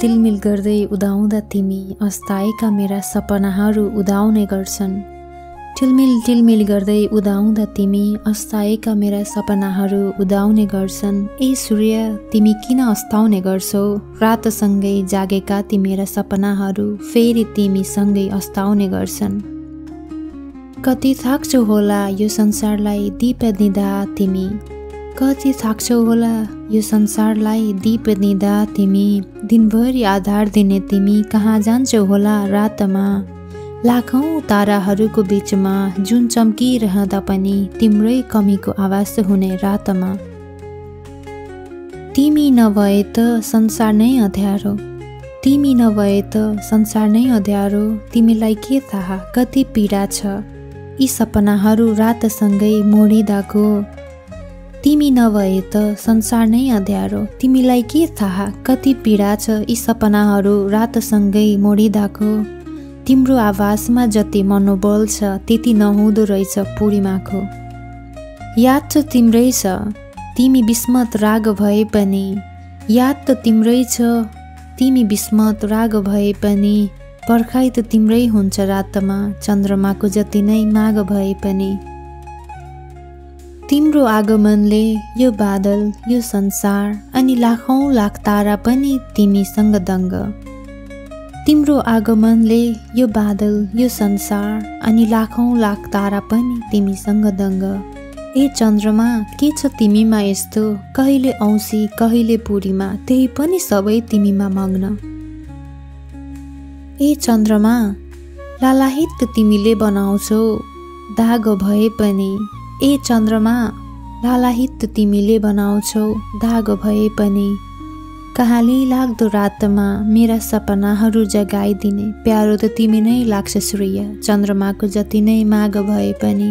तिलमिल गर्दै उदाउँदा तिमी अस्ताएका मेरा सपनाहरू उदाउने गर्छन्। तिलमिल गर्दै उदाउँदा तिमी अस्ताएका मेरा सपनाहरू उदाउने गर्छन्। ए सूर्य तिमी किन अस्ताउने गर्छौ? रातसँगै जागेका ती मेरा सपनाहरू फेरि तिमीसँगै अस्ताउने गर्छन्। कति थाक्छौ होला यो संसारलाई दीप दिँदा तिमी, कति थाक्छौ होला यो संसारलाई दीप दिँदा तिमी। दिनभरि आधार दिने तिमी कहाँ जान्छौ होला रातमा? लाखौं ताराहरूको बीचमा जुन चम्किरहँदा पनि तिम्रै कमीको आवाज हुने रातमा। तिमी नभए त संसार नै अँध्यारो, तिमी नभए त संसार नै अँध्यारो। तिमीलाई के थाहा कति पीडा छ यी सपनाहरू रातसँगै मोडिँदाको। तिमी नभए त संसार नै अँध्यारो, तिमीलाई के थाहा कति पीडा छ यी सपनाहरू रातसँगै मोडिँदाको। तिम्रो आवाजमा जति मनोबल छ त्यति नहुँदो रहेछ पूर्णिमाको। याद त तिम्रै छ तिमी विस्मत राग भए पनि, याद त तिम्रै छ तिमी विस्मत राग भए पनि। पर्खाइ त तिम्रै हुन्छ रातमा चन्द्रमाको जति नै माग भए पनि। तिम्रो आगमनले यो बादल यो संसार अनि लाखौं लाख तारा पनि तिमीसँग दङ्ग। तिम्रो आगमनले यो बादल यो संसार अनि लाखौं लाख तारा पनि तिमीसँग दङ्ग। ए चन्द्रमा के छ तिमीमा यस्तो? कहिले औँसी कहिले पूर्णिमा त्यही पनि सबै तिमीमा मग्न। ए चन्द्रमा लालाहित तिमीले बनाउँछौ दाग भए पनि। ए चन्द्रमा लालाहित तिमीले बनाउँछौ दाग भए पनि। कहाली लाग्दो रातमा मेरा सपनाहरू जगाइदिने प्यारो त तिमी नै लाग्छ सूर्य चन्द्रमाको जति नै माग भए पनि।